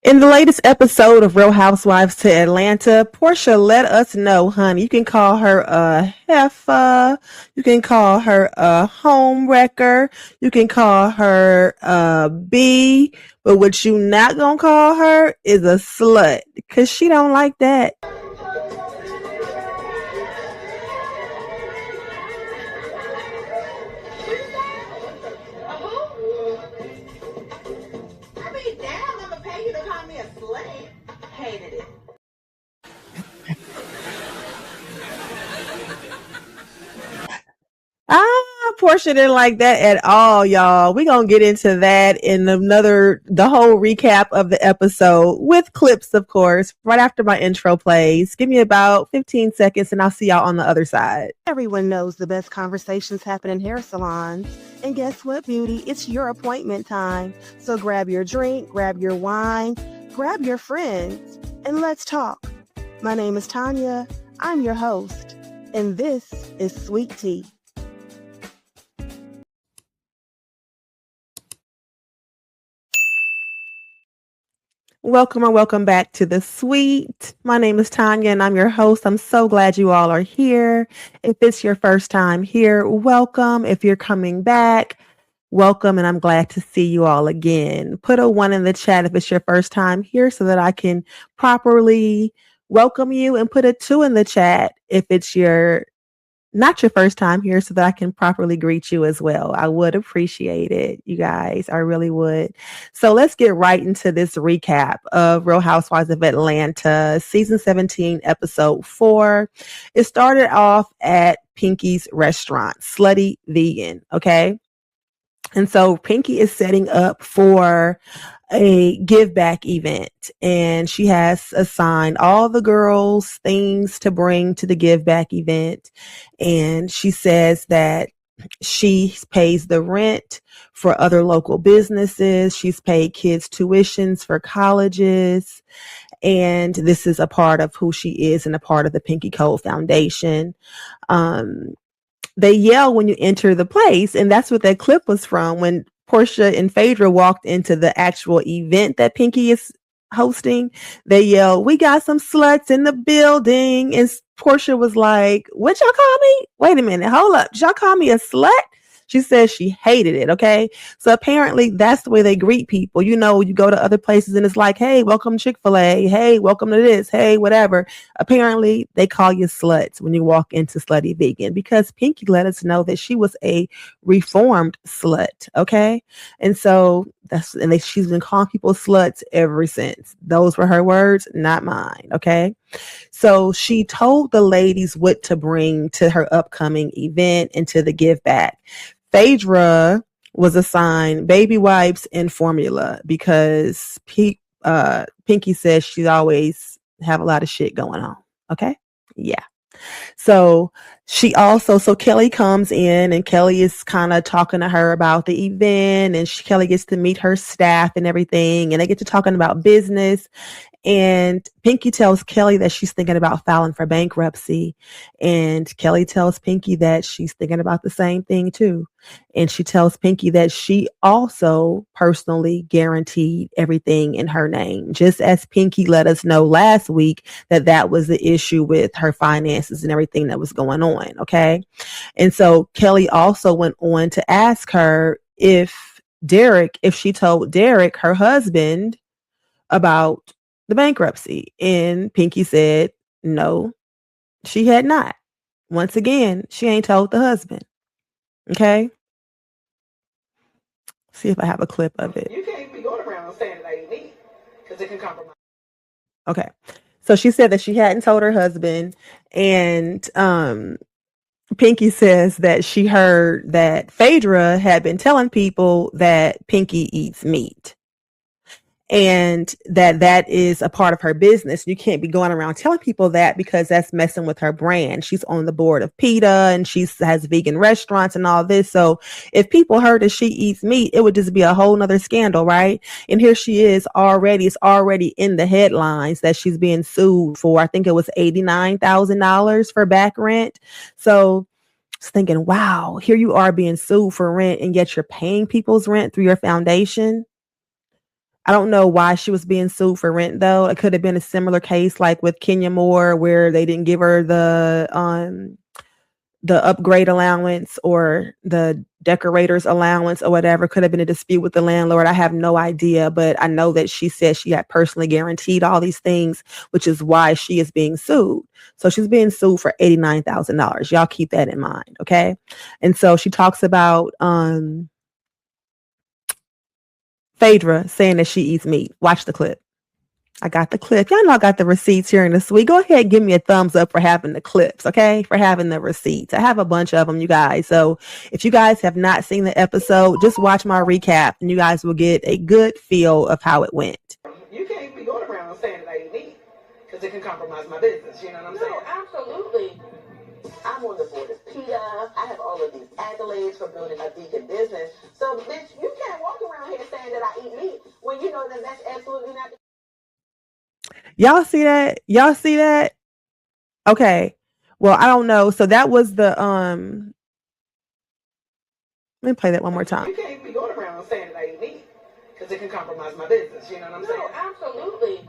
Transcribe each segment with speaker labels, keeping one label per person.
Speaker 1: In the latest episode of Real Housewives to Atlanta, Porsha let us know, honey, you can call her a heifer, you can call her a home wrecker, you can call her a bee, but what you not gonna call her is a slut, cause she don't like that.
Speaker 2: I mean, damn, I'm gonna pay you to call me a slut. Hated it.
Speaker 1: Porsha didn't like that at all, y'all. We're going to get into that in the whole recap of the episode with clips, of course, right after my intro plays. Give me about 15 seconds and I'll see y'all on the other side. Everyone knows the best conversations happen in hair salons. And guess what, beauty? It's your appointment time. So grab your drink, grab your wine, grab your friends, and let's talk. My name is Tanya. I'm your host. And this is Sweet Tea. Welcome or welcome back to the suite. My name is Tanya and I'm your host. I'm so glad you all are here. If it's your first time here, welcome. If you're coming back, welcome. And I'm glad to see you all again. Put a 1 in the chat if it's your first time here so that I can properly welcome you, and put a 2 in the chat if it's not your first time here so that I can properly greet you as well. I would appreciate it, you guys. I really would. So let's get right into this recap of Real Housewives of Atlanta, season 17, episode 4. It started off at Pinky's restaurant, Slutty Vegan. Okay. And so Pinky is setting up for a give back event, and she has assigned all the girls things to bring to the give back event. And she says that she pays the rent for other local businesses. She's paid kids tuitions for colleges. And this is a part of who she is and a part of the Pinky Code Foundation. They yell when you enter the place, and that's what that clip was from, when Porsha and Phaedra walked into the actual event that Pinky is hosting. They yell, "We got some sluts in the building," and Porsha was like, "What y'all call me? Wait a minute, hold up, did y'all call me a slut?" She says she hated it. Okay. So apparently that's the way they greet people. You know, you go to other places and it's like, "Hey, welcome Chick-fil-A. Hey, welcome to this. Hey, whatever." Apparently they call you sluts when you walk into Slutty Vegan, because Pinky let us know that she was a reformed slut. Okay. And so she's been calling people sluts ever since. Those were her words, not mine. Okay. So she told the ladies what to bring to her upcoming event and to the give back. Phaedra was assigned baby wipes and formula because Pinky says she always have a lot of shit going on. Okay. Yeah. So Kelly comes in, and Kelly is kind of talking to her about the event, and Kelly gets to meet her staff and everything, and they get to talking about business. And Pinky tells Kelly that she's thinking about filing for bankruptcy. And Kelly tells Pinky that she's thinking about the same thing too. And she tells Pinky that she also personally guaranteed everything in her name, just as Pinky let us know last week that was the issue with her finances and everything that was going on. Okay. And so Kelly also went on to ask her if she told Derrick, her husband, about the bankruptcy. And Pinky said no, she had not. Once again, she ain't told the husband. Okay. See if I have a clip of it.
Speaker 2: You can't be going around saying that ain't me, because it can compromise.
Speaker 1: Okay. So she said that she hadn't told her husband, and Pinky says that she heard that Phaedra had been telling people that Pinky eats meat, and that is a part of her business. You can't be going around telling people that, because that's messing with her brand. She's on the board of PETA, and she has vegan restaurants and all this. So if people heard that she eats meat, it would just be a whole nother scandal, right? And here she is already. It's already in the headlines that she's being sued for, I think it was $89,000 for back rent. So I was thinking, wow, here you are being sued for rent, and yet you're paying people's rent through your foundation. I don't know why she was being sued for rent though. It could have been a similar case like with Kenya Moore where they didn't give her the upgrade allowance or the decorator's allowance or whatever. Could have been a dispute with the landlord. I have no idea, but I know that she said she had personally guaranteed all these things, which is why she is being sued. So she's being sued for $89,000. Y'all keep that in mind, okay? And so she talks about Phaedra saying that she eats meat. Watch the clip. I got the clip. Y'all know I got the receipts here in the suite. Go ahead, give me a thumbs up for having the clips, okay? For having the receipts. I have a bunch of them, you guys. So if you guys have not seen the episode, just watch my recap and you guys will get a good feel of how it went.
Speaker 2: You can't be going around saying that I eat meat because it can compromise my business. You know what I'm saying? No, absolutely. I'm on the board of PETA. I have all of these accolades for building a vegan business. So, bitch, you can't walk around here saying that I eat meat when you know that that's absolutely not the
Speaker 1: Y'all see that? Y'all see that? Okay. Well, I don't know. So that was the let me play that one more time.
Speaker 2: You can't be going around saying that I eat meat because it can compromise my business. You know what I'm saying? No, absolutely.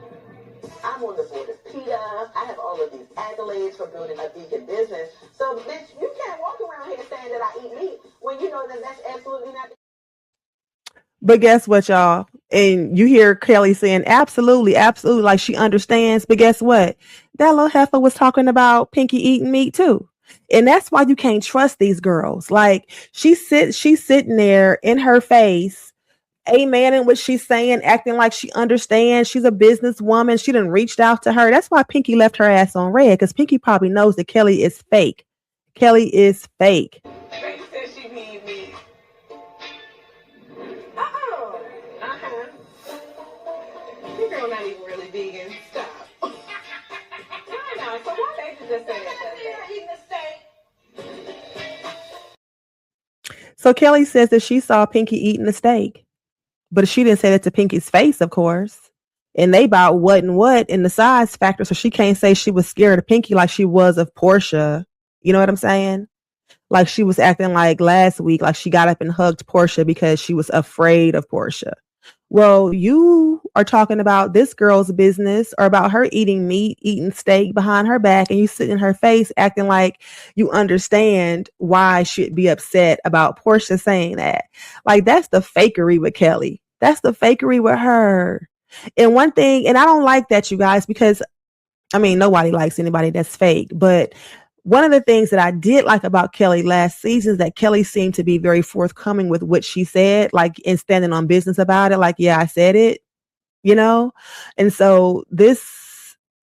Speaker 2: I'm on the board of PETA. I have all of these accolades for building a vegan business. So, bitch, you can't walk around here saying that I eat meat when you know that that's absolutely not the
Speaker 1: But guess what, y'all? And you hear Kelly saying, absolutely, absolutely, like she understands. But guess what? That little heifer was talking about Pinky eating meat too. And that's why you can't trust these girls. Like she's sitting there in her face, amen in what she's saying, acting like she understands. She's a businesswoman. She done reached out to her. That's why Pinky left her ass on red, because Pinky probably knows that Kelly is fake. Kelly is fake.
Speaker 2: She said she need meat. This girl not even really vegan. Stop. No, so why they just say that? Eating a steak.
Speaker 1: So Kelly says that she saw Pinky eating a steak, but she didn't say that to Pinky's face, of course. And they about what and what in the size factor, so she can't say she was scared of Pinky like she was of Porsha. You know what I'm saying? Like she was acting like last week, like she got up and hugged Porsha because she was afraid of Porsha. Well, you are talking about this girl's business or about her eating meat, eating steak behind her back, and you sit in her face acting like you understand why she'd be upset about Porsha saying that. Like that's the fakery with Kelly. That's the fakery with her. And one thing, and I don't like that, you guys, because I mean, nobody likes anybody that's fake, but one of the things that I did like about Kelly last season is that Kelly seemed to be very forthcoming with what she said, like, and standing on business about it. Like, yeah, I said it, you know? And so this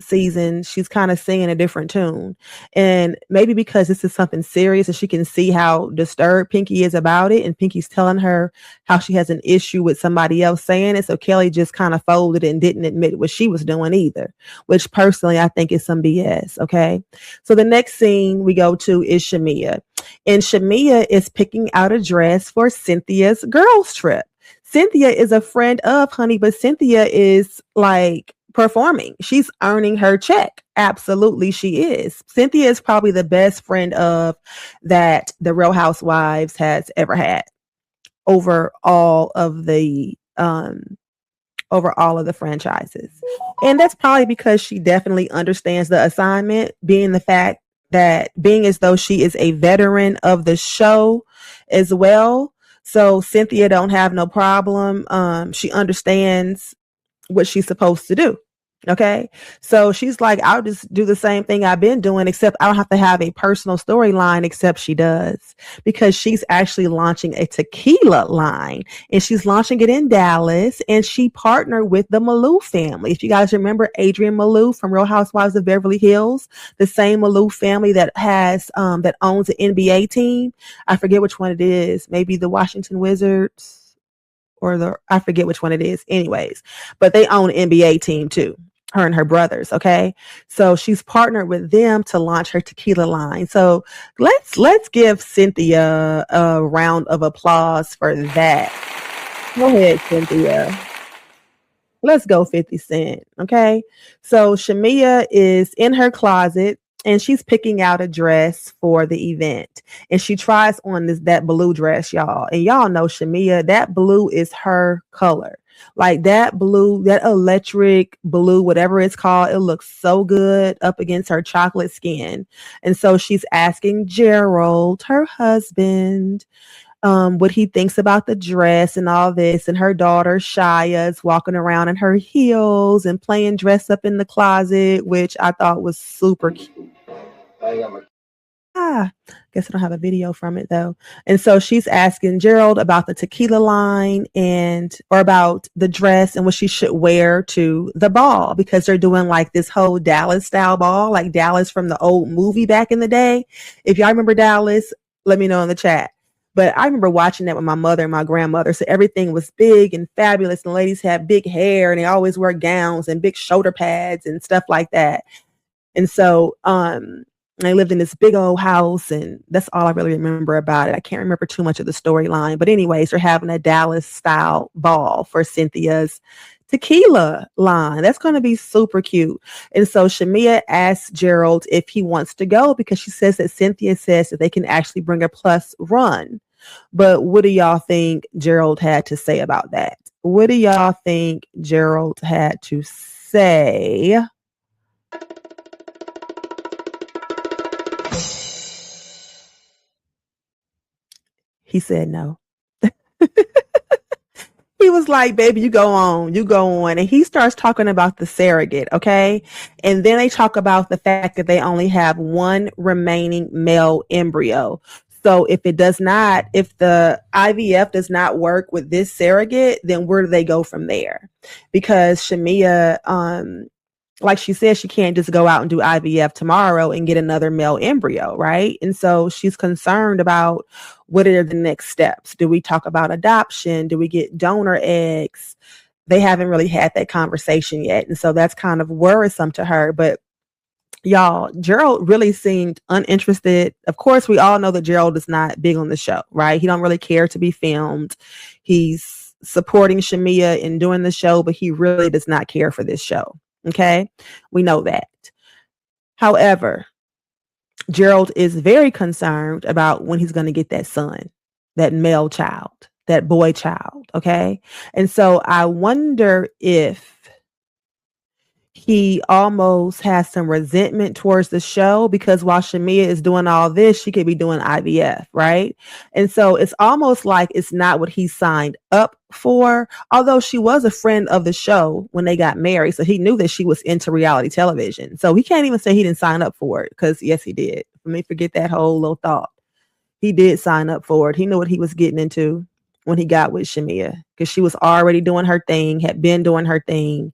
Speaker 1: season, she's kind of singing a different tune. And maybe because this is something serious and she can see how disturbed Pinky is about it. And Pinky's telling her how she has an issue with somebody else saying it. So Kelly just kind of folded and didn't admit what she was doing either, which personally I think is some BS. Okay. So the next scene we go to is Shamia. And Shamia is picking out a dress for Cynthia's girls trip. Cynthia is a friend of Honey, but Cynthia is like performing. She's earning her check. Absolutely, she is. Cynthia is probably the best friend of that the Real Housewives has ever had over all of the franchises. And that's probably because she definitely understands the assignment, being the fact that being as though she is a veteran of the show as well. So Cynthia don't have no problem. She understands what she's supposed to do. Okay. So she's like, I'll just do the same thing I've been doing, except I don't have to have a personal storyline, except she does, because she's actually launching a tequila line and she's launching it in Dallas, and she partnered with the Malou family. If you guys remember Adrienne Malou from Real Housewives of Beverly Hills, the same Malou family that has, that owns an NBA team. I forget which one it is. Maybe the Washington Wizards or I forget which one it is. Anyways, but they own an NBA team too. Her and her brothers. Okay. So she's partnered with them to launch her tequila line. So let's give Cynthia a round of applause for that. Go ahead, Cynthia. Let's go 50 Cent. Okay. So Shamia is in her closet and she's picking out a dress for the event. And she tries on that blue dress, y'all. And y'all know Shamia, that blue is her color. Like that blue, that electric blue, whatever it's called, it looks so good up against her chocolate skin. And so she's asking Gerald, her husband, what he thinks about the dress and all this. And her daughter Shia is walking around in her heels and playing dress up in the closet, which I thought was super cute. Guess I don't have a video from it though. And so she's asking Gerald about the tequila line or about the dress and what she should wear to the ball, because they're doing like this whole Dallas style ball, like Dallas from the old movie back in the day. If y'all remember Dallas, let me know in the chat. But I remember watching that with my mother and my grandmother. So everything was big and fabulous. And the ladies had big hair and they always wear gowns and big shoulder pads and stuff like that. And so, they lived in this big old house, and that's all I really remember about it. I can't remember too much of the storyline. But anyways, they're having a Dallas style ball for Cynthia's tequila line. That's going to be super cute. And so Shamia asks Gerald if he wants to go, because she says that Cynthia says that they can actually bring a plus run. But what do y'all think Gerald had to say about that? What do y'all think Gerald had to say? He said no. He was like, baby, you go on. And he starts talking about the surrogate, okay? And then they talk about the fact that they only have one remaining male embryo. So if the IVF does not work with this surrogate, then where do they go from there? Because Shamia, like she said, she can't just go out and do IVF tomorrow and get another male embryo, right? And so she's concerned about what are the next steps. Do we talk about adoption? Do we get donor eggs? They haven't really had that conversation yet. And so that's kind of worrisome to her. But y'all, Gerald really seemed uninterested. Of course, we all know that Gerald is not big on the show, right? He don't really care to be filmed. He's supporting Shamia in doing the show, but he really does not care for this show. Okay, we know that. However, Gerald is very concerned about when he's going to get that son, that male child, that boy child. Okay. And so I wonder if he almost has some resentment towards the show, because while Shamia is doing all this, she could be doing IVF, right? And so it's almost like it's not what he signed up for, although she was a friend of the show when they got married. So he knew that she was into reality television. So he can't even say he didn't sign up for it, because yes, he did. Let me forget that whole little thought. He did sign up for it. He knew what he was getting into when he got with Shamia, because she was already doing her thing, had been doing her thing.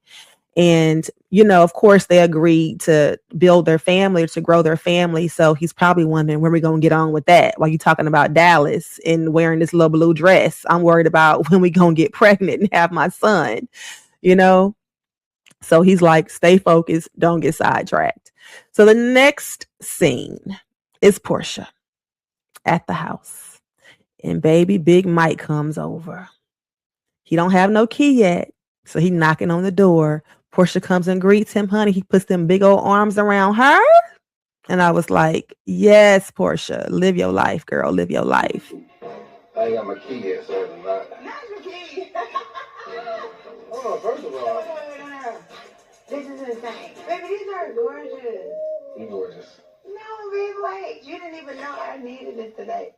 Speaker 1: And, of course, they agreed to build their family, to grow their family. So he's probably wondering when we're going to get on with that. While you're talking about Dallas and wearing this little blue dress, I'm worried about when we going to get pregnant and have my son, So he's like, stay focused. Don't get sidetracked. So the next scene is Porsha at the house. And baby Big Mike comes over. He don't have no key yet. So he knocking on the door. Porsha comes and greets him, honey. He puts them big old arms around her. And I was like, yes, Porsha, live your life, girl. Live your life.
Speaker 3: I ain't got my key yet, so not
Speaker 2: your key.
Speaker 3: Hold on, first of all.
Speaker 2: This is insane. Baby, these are gorgeous.
Speaker 3: You gorgeous.
Speaker 2: No, baby, wait. You didn't even know I needed this today.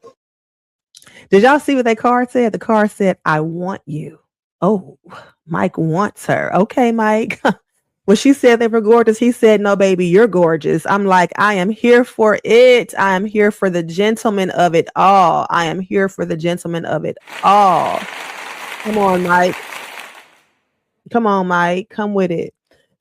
Speaker 1: Did y'all see what that card said? The card said, I want you. Oh, Mike wants her. Okay, Mike. When she said they were gorgeous, he said, no, baby, you're gorgeous. I'm like, I am here for it. I am here for the gentleman of it all. I am here for the gentleman of it all. Come on, Mike. Come on, Mike. Come with it.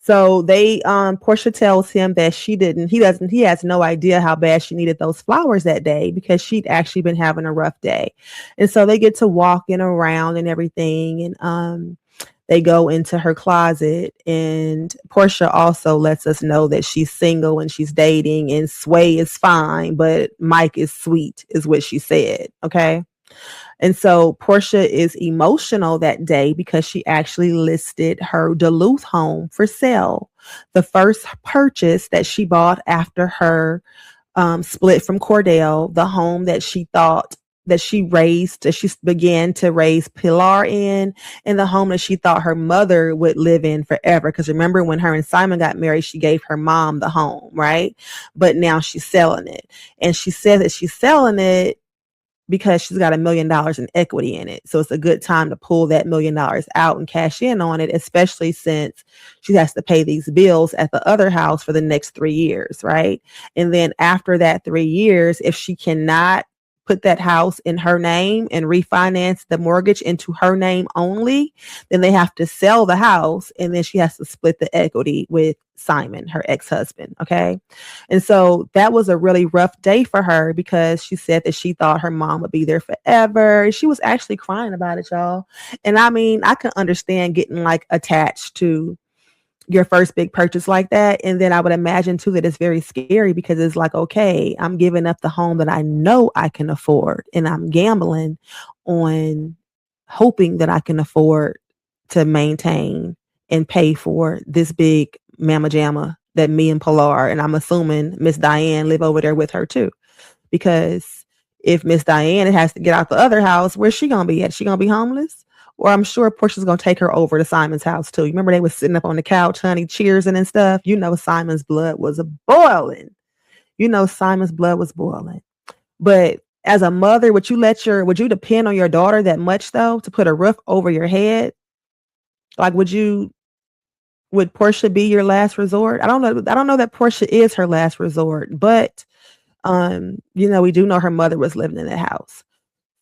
Speaker 1: So Porsha tells him that he has no idea how bad she needed those flowers that day, because she'd actually been having a rough day. And so they get to walking around and everything. And they go into her closet, and Porsha also lets us know that she's single and she's dating, and Sway is fine, but Mike is sweet, is what she said. Okay. And so Porsha is emotional that day because she actually listed her Duluth home for sale. The first purchase that she bought after her split from Cordell, the home that she thought that she began to raise Pilar in the home that she thought her mother would live in forever. Because remember, when her and Simon got married, she gave her mom the home, right? But now she's selling it. And she said that she's selling it because she's got $1 million in equity in it. So it's a good time to pull that $1 million out and cash in on it, especially since she has to pay these bills at the other house for the next 3 years, right? And then after that 3 years, if she cannot put that house in her name and refinance the mortgage into her name only, then they have to sell the house, and then she has to split the equity with Simon, her ex-husband. Okay. And so that was a really rough day for her because she said that she thought her mom would be there forever. She was actually crying about it, y'all. And I mean, I can understand getting like attached to your first big purchase like that. And then I would imagine too that it's very scary because it's like, okay, I'm giving up the home that I know I can afford, and I'm gambling on hoping that I can afford to maintain and pay for this big mama jamma that me and Pilar, and I'm assuming Miss Diane, live over there with her too. Because if Miss Diane has to get out the other house, where's she gonna be at? She gonna be homeless? Or I'm sure Portia's gonna take her over to Simon's house too. You remember they was sitting up on the couch, honey, cheersing and stuff. You know Simon's blood was boiling. Simon's blood was boiling. But as a mother, would you depend on your daughter that much though to put a roof over your head? Like, would Porsha be your last resort? I don't know that Porsha is her last resort, but we do know her mother was living in the house.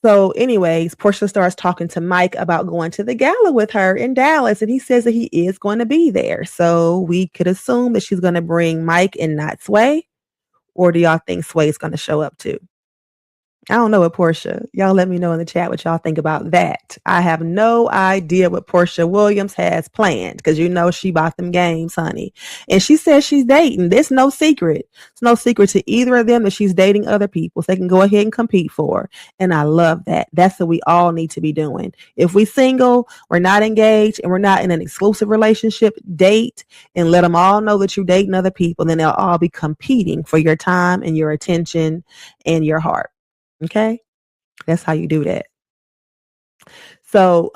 Speaker 1: So anyways, Porsha starts talking to Mike about going to the gala with her in Dallas, and he says that he is going to be there. So we could assume that she's going to bring Mike and not Sway, or do y'all think Sway's going to show up too? I don't know what Porsha. Y'all let me know in the chat what y'all think about that. I have no idea what Porsha Williams has planned because she bought them games, honey. And she says she's dating. There's no secret. It's no secret to either of them that she's dating other people. So they can go ahead and compete for her. And I love that. That's what we all need to be doing. If we single, we're not engaged, and we're not in an exclusive relationship, date and let them all know that you're dating other people. Then they'll all be competing for your time and your attention and your heart. Okay, that's how you do that. So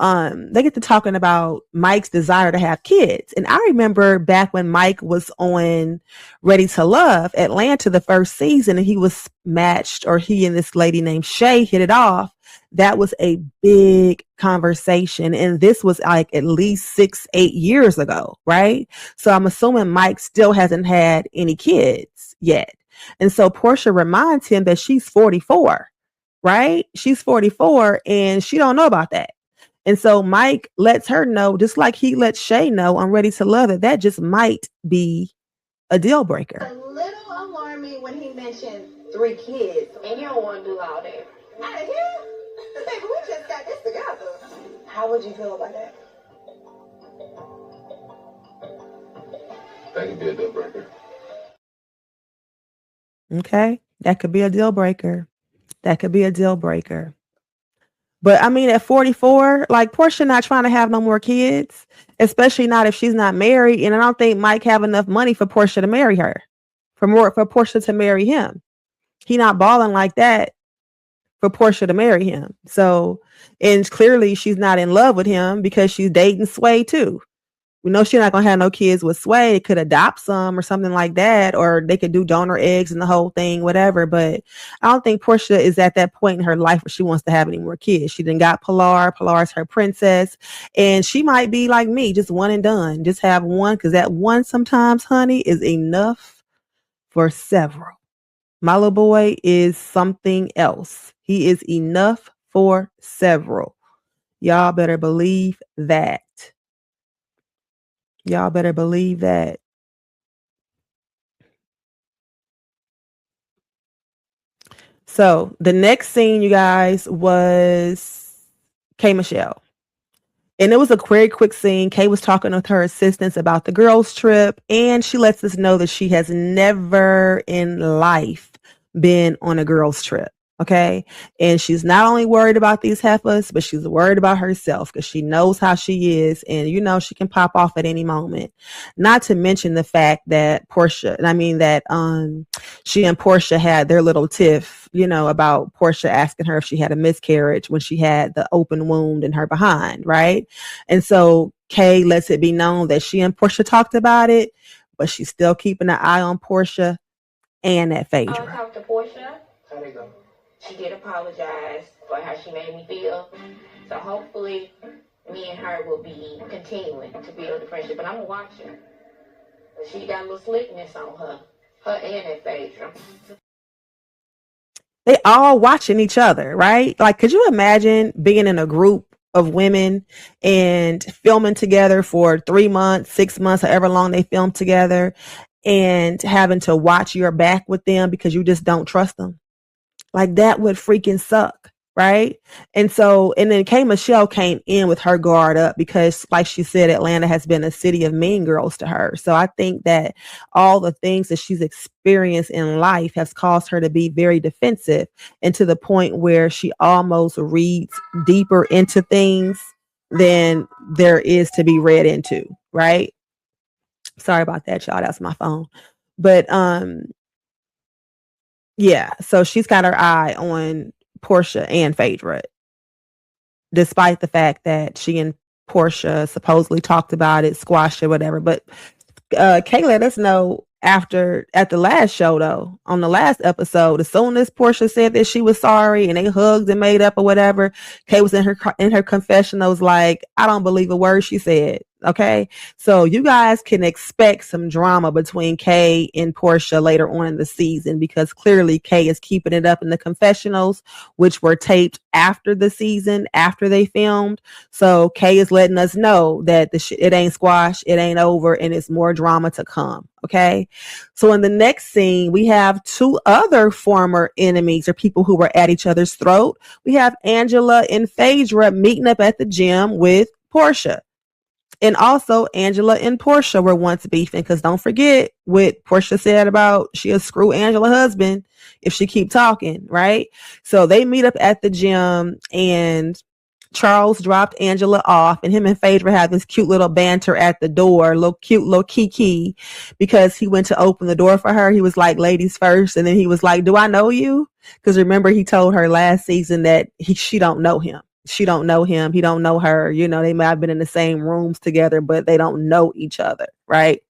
Speaker 1: they get to talking about Mike's desire to have kids. And I remember back when Mike was on Ready to Love Atlanta the first season, and he was matched, or he and this lady named Shay hit it off. That was a big conversation. And this was like at least 6-8 years ago, right? So I'm assuming Mike still hasn't had any kids yet. And so Porsha reminds him that she's 44. Right? She's 44 and she don't know about that. And so Mike lets her know, just like he lets Shay know on Ready to Love, that just might be a deal breaker.
Speaker 2: A little alarming when he mentioned 3 kids. And you don't want to do all that. Out of here? Baby, we just got this together. How would you feel about that?
Speaker 3: That could be a deal breaker.
Speaker 1: Okay. That could be a deal breaker. That could be a deal breaker. But I mean, at 44, like Porsha not trying to have no more kids, especially not if she's not married. And I don't think Mike have enough money for Porsha to marry her, for Porsha to marry him. He not balling like that for Porsha to marry him. So, and clearly she's not in love with him because she's dating Sway too. We know she's not going to have no kids with Sway. They could adopt some or something like that, or they could do donor eggs and the whole thing, whatever. But I don't think Porsha is at that point in her life where she wants to have any more kids. She done got Pilar. Pilar's her princess. And she might be like me, just one and done. Just have one, because that one sometimes, honey, is enough for several. My little boy is something else. He is enough for several. Y'all better believe that. Y'all better believe that. So the next scene, you guys, was K Michelle. And it was a very quick scene. Kay was talking with her assistants about the girls' trip, and she lets us know that she has never in life been on a girls' trip. Okay. And she's not only worried about these heifers, but she's worried about herself because she knows how she is. And, she can pop off at any moment. Not to mention the fact that she and Porsha had their little tiff, about Porsha asking her if she had a miscarriage when she had the open wound in her behind. Right. And so Kay lets it be known that she and Porsha talked about it, but she's still keeping an eye on Porsha and that Phaedra.
Speaker 2: I talked to Porsha. How they go? She did apologize for how she made me feel. So hopefully me and her will be continuing to build the friendship. But I'm going to watch her. She got a little slickness on her. Her and that Phaedra.
Speaker 1: They all watching each other, right? Like, could you imagine being in a group of women and filming together for 3 months, 6 months, however long they film together, and having to watch your back with them because you just don't trust them? Like, that would freaking suck, right? And then K Michelle came in with her guard up because, like she said, Atlanta has been a city of mean girls to her. So I think that all the things that she's experienced in life has caused her to be very defensive, and to the point where she almost reads deeper into things than there is to be read into, right? Sorry about that, y'all. That's my phone. But yeah, so she's got her eye on Porsha and Phaedra, despite the fact that she and Porsha supposedly talked about it, squashed it, whatever. But Kay let us know at the last show, though, on the last episode, as soon as Porsha said that she was sorry and they hugged and made up or whatever, Kay was in her confessionals like, I don't believe a word she said. Okay, so you guys can expect some drama between Kay and Porsha later on in the season, because clearly Kay is keeping it up in the confessionals, which were taped after the season, after they filmed. So Kay is letting us know that it ain't squashed, it ain't over, and it's more drama to come. Okay, so in the next scene, we have two other former enemies or people who were at each other's throat. We have Angela and Phaedra meeting up at the gym with Porsha. And also, Angela and Porsha were once beefing, because don't forget what Porsha said about she'll screw Angela's husband if she keep talking, right? So they meet up at the gym, and Charles dropped Angela off, and him and Phaedra have this cute little banter at the door, cute little kiki, because he went to open the door for her. He was like, ladies first. And then he was like, do I know you? Because remember, he told her last season that she don't know him. She don't know him. He don't know her. They might have been in the same rooms together, but they don't know each other, right?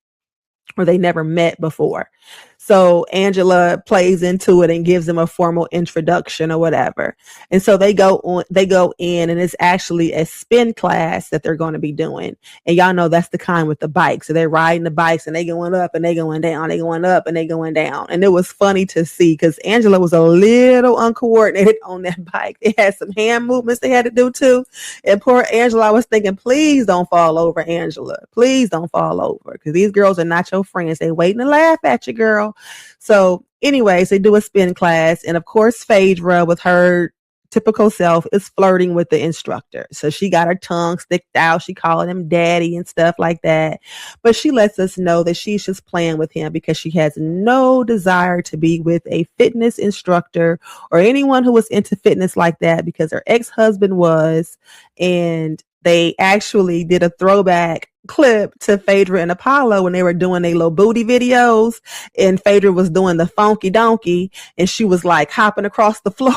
Speaker 1: Or they never met before. So Angela plays into it and gives them a formal introduction or whatever. And so they go in, and it's actually a spin class that they're going to be doing. And y'all know that's the kind with the bikes. So they're riding the bikes, and they going up and they going down, they going up and they going down. And it was funny to see, because Angela was a little uncoordinated on that bike. They had some hand movements they had to do too. And poor Angela, I was thinking, please don't fall over, Angela. Please don't fall over, because these girls are not your friends. They waiting to laugh at you, girl. So anyways, they do a spin class, and of course Phaedra, with her typical self, is flirting with the instructor. So she got her tongue sticked out, she calling him daddy and stuff like that, but she lets us know that she's just playing with him because she has no desire to be with a fitness instructor or anyone who was into fitness like that, because her ex-husband was. And they actually did a throwback clip to Phaedra and Apollo when they were doing their little booty videos, and Phaedra was doing the funky donkey, and she was like hopping across the floor.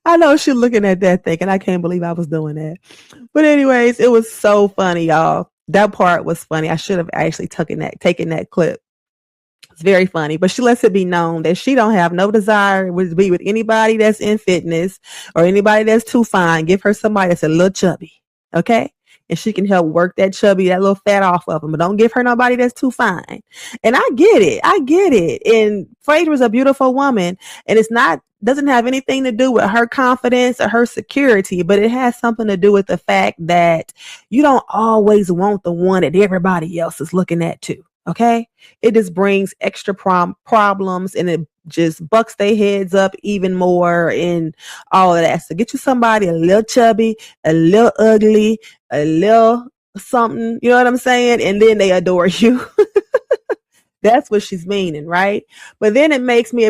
Speaker 1: I know she's looking at that thinking, I can't believe I was doing that. But anyways, it was so funny, y'all. That part was funny. I should have actually taken that clip. It's very funny, but she lets it be known that she don't have no desire to be with anybody that's in fitness or anybody that's too fine. Give her somebody that's a little chubby, okay? And she can help work that little fat off of them, but don't give her nobody that's too fine. And I get it. And Phaedra's a beautiful woman, and doesn't have anything to do with her confidence or her security, but it has something to do with the fact that you don't always want the one that everybody else is looking at too. Okay, it just brings extra problems, and it just bucks their heads up even more and all of that. So get you somebody a little chubby, a little ugly, a little something, you know what I'm saying? And then they adore you. That's what she's meaning, right? But then it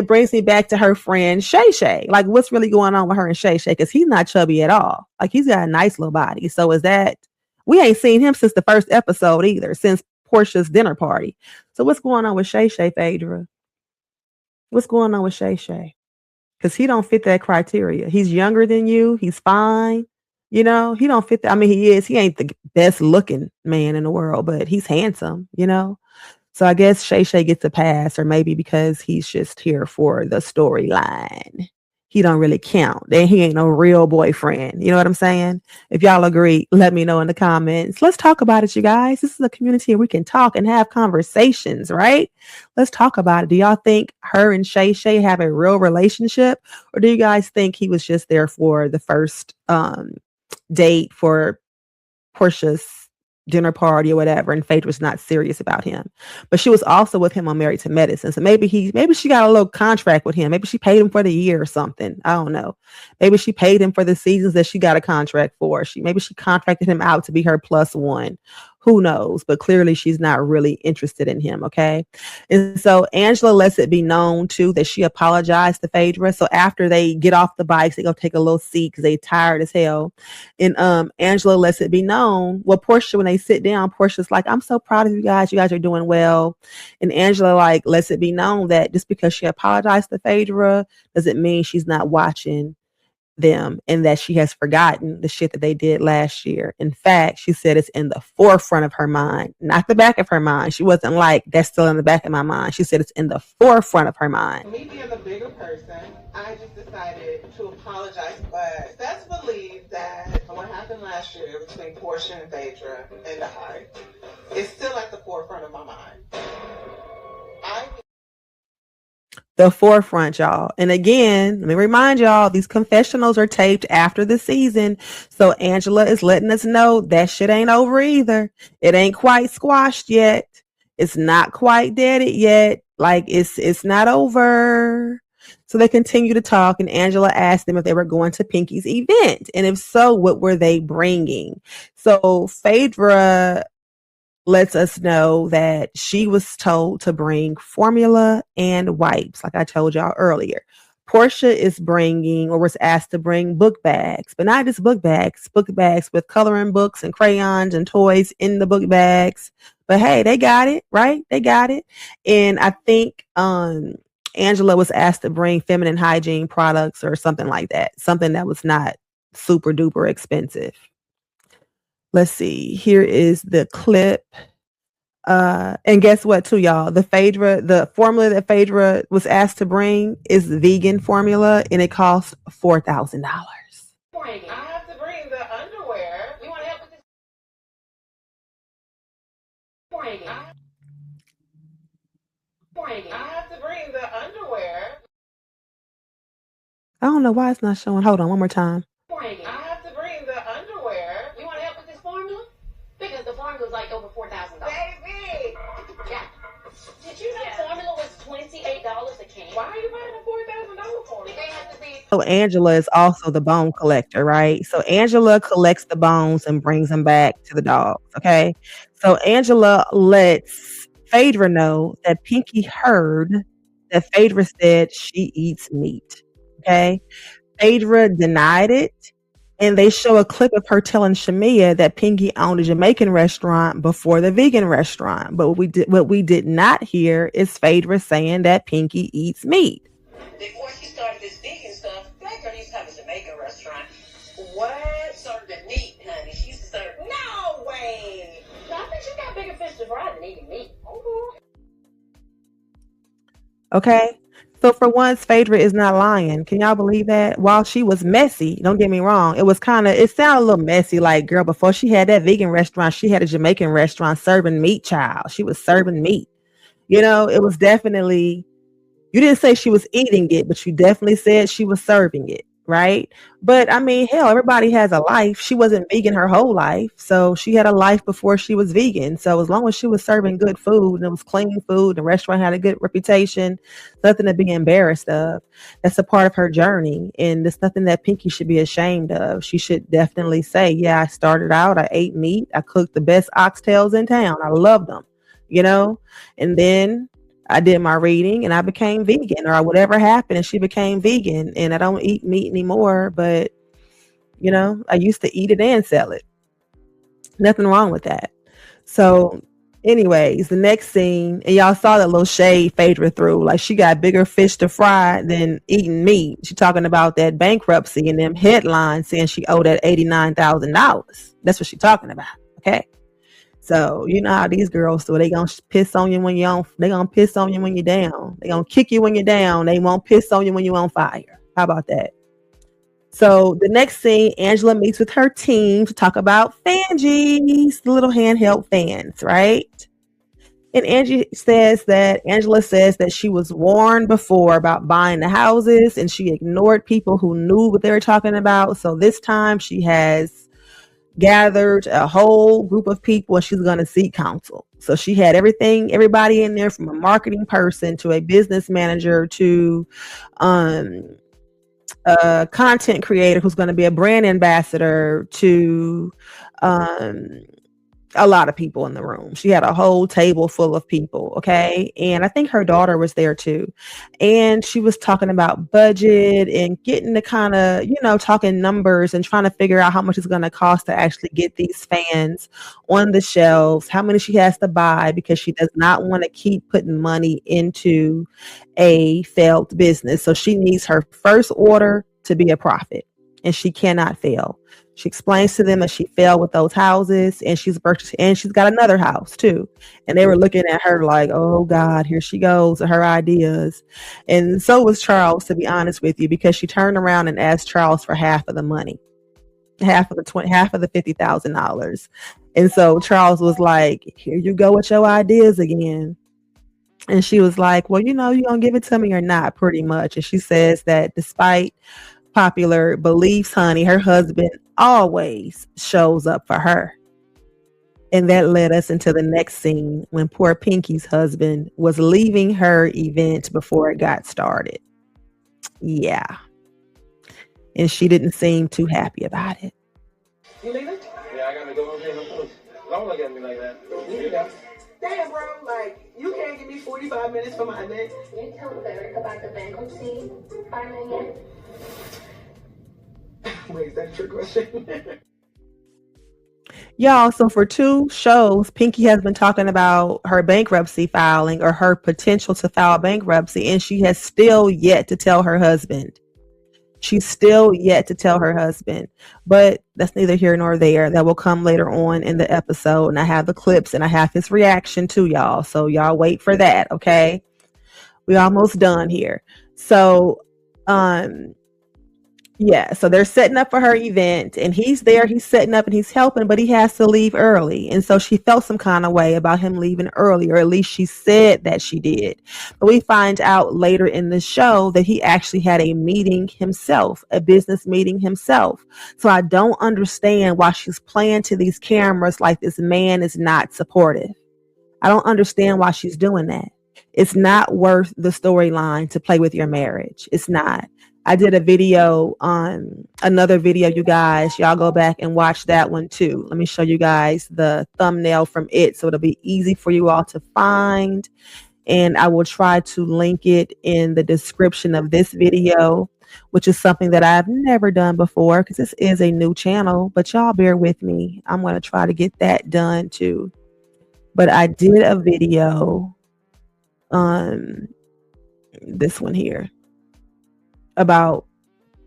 Speaker 1: brings me back to her friend Shay Shay. Like, what's really going on with her and Shay Shay? Because he's not chubby at all. Like, he's got a nice little body. So is that, we ain't seen him since the first episode either, since Porsha's dinner party. So what's going on with Shay Shay, Phaedra? What's going on with Shay Shay? Because he don't fit that criteria. He's younger than you. He's fine. You know, he don't fit that. I mean, he is. He ain't the best looking man in the world, but he's handsome, you know? So I guess Shay Shay gets a pass, or maybe because he's just here for the storyline. He don't really count. Then he ain't no real boyfriend. You know what I'm saying? If y'all agree, let me know in the comments. Let's talk about it, you guys. This is a community where we can talk and have conversations, right? Let's talk about it. Do y'all think her and Shay Shay have a real relationship? Or do you guys think he was just there for the first date for Porsha's dinner party or whatever, and Phaedra was not serious about him? But she was also with him on Married to Medicine. So maybe she got a little contract with him. Maybe she paid him for the year or something. I don't know. Maybe she paid him for the seasons that she got a contract for. Maybe she contracted him out to be her plus one. Who knows? But clearly she's not really interested in him, okay? And so Angela lets it be known, too, that she apologized to Phaedra. So after they get off the bikes, they go take a little seat because they tired as hell. And Angela lets it be known. Well, Porsha, when they sit down, Portia's like, I'm so proud of you guys. You guys are doing well. And Angela, like, lets it be known that just because she apologized to Phaedra doesn't mean she's not watching them and that she has forgotten the shit that they did last year. In fact, she said it's in the forefront of her mind, not the back of her mind. She wasn't like, that's still in the back of my mind. She said it's in the forefront of her mind.
Speaker 2: Me being the bigger person, I just decided to apologize, but that's believe that what happened last year between Porsha and Phaedra and I is still at the forefront of my mind.
Speaker 1: The forefront, y'all. And again, let me remind y'all, these confessionals are taped after the season. So Angela is letting us know that shit ain't over either. It ain't quite squashed yet. It's not quite dead yet. Like it's not over. So they continue to talk, and Angela asked them if they were going to Pinky's event. And if so, what were they bringing? So Phaedra lets us know that she was told to bring formula and wipes, like I told y'all earlier. Porsha is bringing, or was asked to bring, book bags, but not just book bags with coloring books and crayons and toys in the book bags. But hey, they got it, right? They got it. And I think Angela was asked to bring feminine hygiene products or something like that, something that was not super duper expensive. Let's see. Here is the clip. And guess what, too, y'all? The formula that Phaedra was asked to bring is vegan formula, and it costs $4,000.
Speaker 2: I have to bring the underwear. You want to help with this? I have to bring the underwear.
Speaker 1: I don't know why it's not showing. Hold on, one more time.
Speaker 2: I have to bring the underwear. You want to help with this formula? Because the formula is like over $4,000. Baby! Yeah. Did you know formula was $28 a can? Why are you buying a $4,000 formula? They have to be.
Speaker 1: So Angela is also the bone collector, right? So Angela collects the bones and brings them back to the dogs, okay? So Angela lets Phaedra know that Pinky heard that Phaedra said she eats meat, okay? Phaedra denied it, and they show a clip of her telling Shamia that Pinky owned a Jamaican restaurant before the vegan restaurant. But what we did not hear is Phaedra saying that Pinky eats meat.
Speaker 2: Before she started this vegan stuff, that girl used to have a Jamaican restaurant. What? Served the meat, honey. She used to serve. No way. No, I think she got bigger fish to fry than eating meat.
Speaker 1: Okay. So for once, Phaedra is not lying. Can y'all believe that? While she was messy, don't get me wrong, it sounded a little messy. Like, girl, before she had that vegan restaurant, she had a Jamaican restaurant serving meat, child. She was serving meat. You know, it was definitely, you didn't say she was eating it, but you definitely said she was serving it, right? But I mean, hell, everybody has a life. She wasn't vegan her whole life. So she had a life before she was vegan. So as long as she was serving good food and it was clean food, the restaurant had a good reputation, nothing to be embarrassed of. That's a part of her journey. And it's nothing that Pinky should be ashamed of. She should definitely say, yeah, I started out, I ate meat. I cooked the best oxtails in town. I loved them, you know? And then I did my reading and I became vegan, or whatever happened and she became vegan, and I don't eat meat anymore, but I used to eat it and sell it. Nothing wrong with that. So, anyways, the next scene, and y'all saw that little shade Phaedra threw. Like, she got bigger fish to fry than eating meat. She talking about that bankruptcy and them headlines saying she owed that $89,000. That's what she talking about. Okay. So you know how these girls do. They gonna piss on you when you're on. They gonna piss on you when you're down. They gonna kick you when you're down. They won't piss on you when you're on fire. How about that? So the next scene, Angela meets with her team to talk about Fangies, the little handheld fans, right? And Angela says that she was warned before about buying the houses and she ignored people who knew what they were talking about. So this time she has gathered a whole group of people and she's going to seek counsel. So she had everybody in there, from a marketing person to a business manager to a content creator who's going to be a brand ambassador to a lot of people in the room. She had a whole table full of people. Okay. And I think her daughter was there too. And she was talking about budget and getting to kind of, talking numbers and trying to figure out how much it's going to cost to actually get these fans on the shelves, how many she has to buy, because she does not want to keep putting money into a failed business. So she needs her first order to be a profit and she cannot fail. She explains to them that she failed with those houses and she's purchased, and she's got another house too. And they were looking at her like, oh God, here she goes with her ideas. And so was Charles, to be honest with you, because she turned around and asked Charles for half of the money, half of the $50,000. And so Charles was like, here you go with your ideas again. And she was like, well, you're going to give it to me or not, pretty much. And she says that despite popular beliefs, honey, her husband always shows up for her. And that led us into the next scene when poor Pinky's husband was leaving her event before it got started. Yeah. And she didn't seem too happy about it.
Speaker 3: You leaving? Yeah, I gotta go over here. Don't look at me like that. You go.
Speaker 2: Damn, bro, like, you can't give me 45 minutes for my event.
Speaker 4: You tell Derrick about the bankruptcy filing yet?
Speaker 2: Wait, is that a trick question?
Speaker 1: Y'all, so for 2 shows, Pinky has been talking about her bankruptcy filing, or her potential to file bankruptcy, and she has still yet to tell her husband. She's still yet to tell her husband, but that's neither here nor there. That will come later on in the episode, and I have the clips and I have his reaction to y'all. So y'all wait for that, okay? We almost done here. So, yeah, so they're setting up for her event and he's there, he's setting up and he's helping, but he has to leave early. And so she felt some kind of way about him leaving early, or at least she said that she did. But we find out later in the show that he actually had a meeting himself, a business meeting himself. So I don't understand why she's playing to these cameras like this man is not supportive. I don't understand why she's doing that. It's not worth the storyline to play with your marriage. It's not. I did a video on another video, you guys. Y'all go back and watch that one too. Let me show you guys the thumbnail from it so it'll be easy for you all to find. And I will try to link it in the description of this video, which is something that I've never done before because this is a new channel. But y'all bear with me. I'm going to try to get that done too. But I did a video on this one here about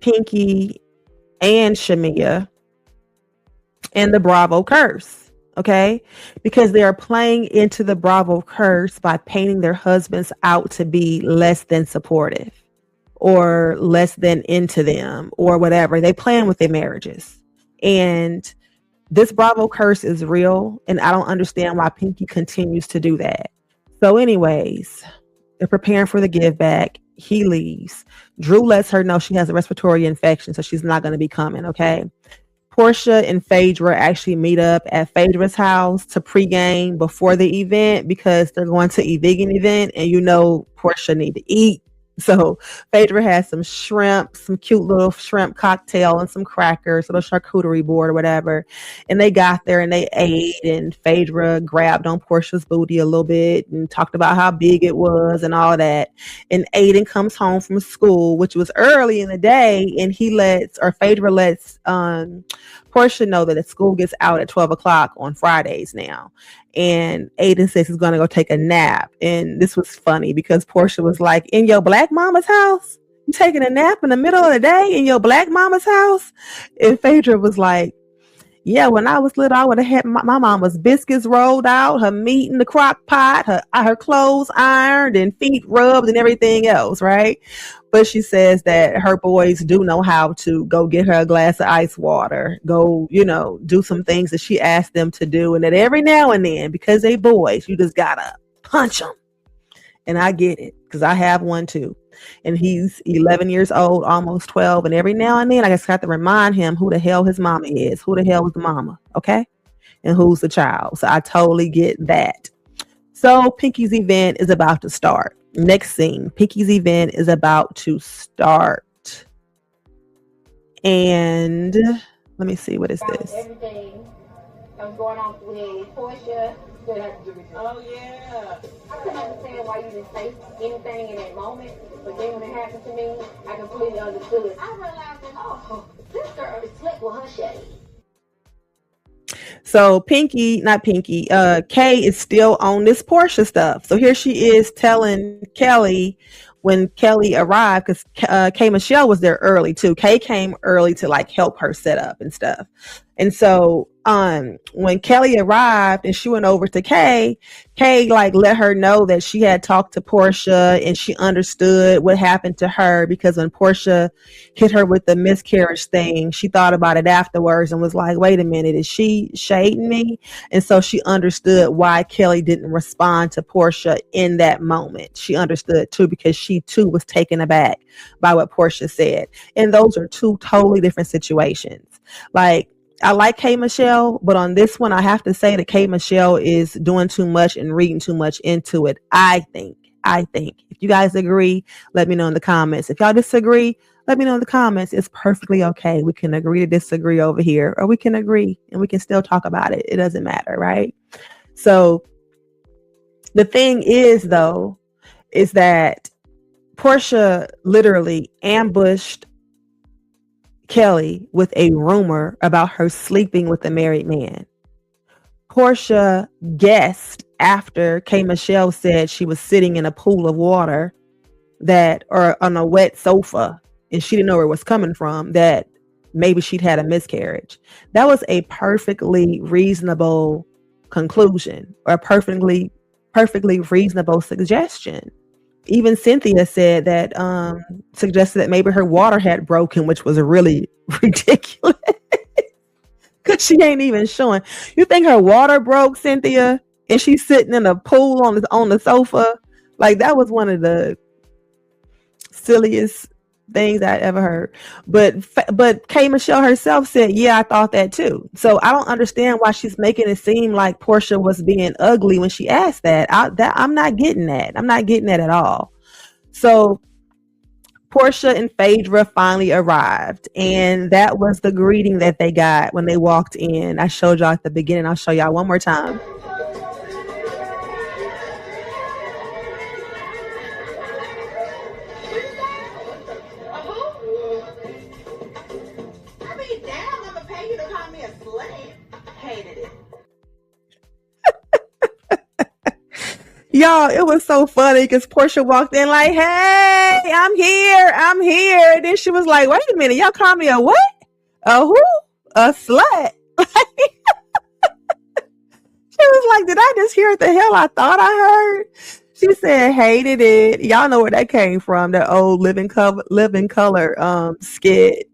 Speaker 1: Pinky and Shamia and the Bravo curse, okay? Because they are playing into the Bravo curse by painting their husbands out to be less than supportive or less than into them or whatever. They plan with their marriages. And this Bravo curse is real, and I don't understand why Pinky continues to do that. So anyways, they're preparing for the give back. He leaves. Drew lets her know she has a respiratory infection, so she's not going to be coming, okay? Porsha and Phaedra actually meet up at Phaedra's house to pregame before the event because they're going to a vegan event, and Porsha need to eat. So Phaedra had some shrimp, some cute little shrimp cocktail and some crackers, little charcuterie board or whatever. And they got there and they ate, and Phaedra grabbed on Portia's booty a little bit and talked about how big it was and all that. And Aiden comes home from school, which was early in the day, and Phaedra lets Porsha know that the school gets out at 12 o'clock on Fridays now. And Aiden says he's going to go take a nap. And this was funny because Porsha was like, in your black mama's house? You taking a nap in the middle of the day in your black mama's house? And Phaedra was like, yeah, when I was little, I would have had my mama's biscuits rolled out, her meat in the crock pot, her clothes ironed and feet rubbed and everything else, right? But she says that her boys do know how to go get her a glass of ice water, go, do some things that she asked them to do. And that every now and then, because they boys, you just gotta punch them. And I get it, because I have one too. And he's 11 years old, almost 12. And every now and then, I just have to remind him who the hell his mama is. Who the hell is the mama, okay? And who's the child. So I totally get that. So Pinky's event is about to start. Next scene, Pinky's event is about to start. And let me see, what is this?
Speaker 4: Everything that was going on with Porsha.
Speaker 2: Oh, yeah.
Speaker 4: I couldn't understand why you didn't say anything in that moment, but then when it happened to me, I completely understood. I realized that, oh, this girl is slick with her shade.
Speaker 1: So Kay is still on this Porsha stuff. So here she is telling Kelly when Kelly arrived, because Kay Michelle was there early too. Kay came early to like help her set up and stuff. And so when Kelly arrived and she went over to Kay like let her know that she had talked to Porsha and she understood what happened to her, because when Porsha hit her with the miscarriage thing, she thought about it afterwards and was like, wait a minute, is she shading me? And so she understood why Kelly didn't respond to Porsha in that moment. She understood too, because she too was taken aback by what Porsha said. And those are two totally different situations. Like, I like Kay Michelle, but on this one, I have to say that Kay Michelle is doing too much and reading too much into it. I think. If you guys agree, let me know in the comments. If y'all disagree, let me know in the comments. It's perfectly okay. We can agree to disagree over here, or we can agree and we can still talk about it. It doesn't matter, right? So the thing is, though, is that Porsha literally ambushed Kelly with a rumor about her sleeping with a married man. Porsha guessed after Kay Michelle said she was sitting in a pool of water or on a wet sofa, and she didn't know where it was coming from, that maybe she'd had a miscarriage. That was a perfectly reasonable conclusion, or a perfectly reasonable suggestion. Even Cynthia said that, suggested that maybe her water had broken, which was really ridiculous because she ain't even showing. You think her water broke, Cynthia, and she's sitting in a pool on the sofa? Like, that was one of the silliest things I'd ever heard. But Kay Michelle herself said, yeah, I thought that too. So I don't understand why she's making it seem like Porsha was being ugly when she asked that. I'm not getting that. I'm not getting that at all. So Porsha and Phaedra finally arrived, and that was the greeting that they got when they walked in. I showed y'all at the beginning. I'll show y'all one more time. Y'all, it was so funny because Porsha walked in like, hey, I'm here. And then she was like, wait a minute, y'all call me a what? A who? A slut. She was like, did I just hear what the hell I thought I heard? She said, hated it. Y'all know where that came from, that old Living Color skit,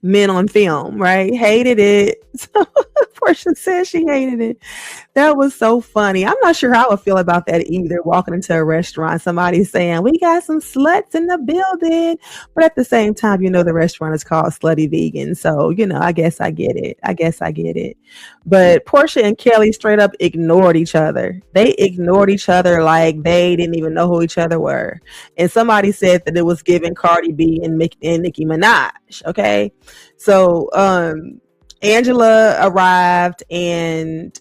Speaker 1: Men on Film, right? Hated it. So Porsha said she hated it. That was so funny. I'm not sure how I would feel about that either. Walking into a restaurant, somebody saying, "We got some sluts in the building." But at the same time, the restaurant is called Slutty Vegan. So, I guess I get it. But Porsha and Kelly straight up ignored each other. They ignored each other like they didn't even know who each other were. And somebody said that it was giving Cardi B and Nicki Minaj. Okay. So, Angela arrived and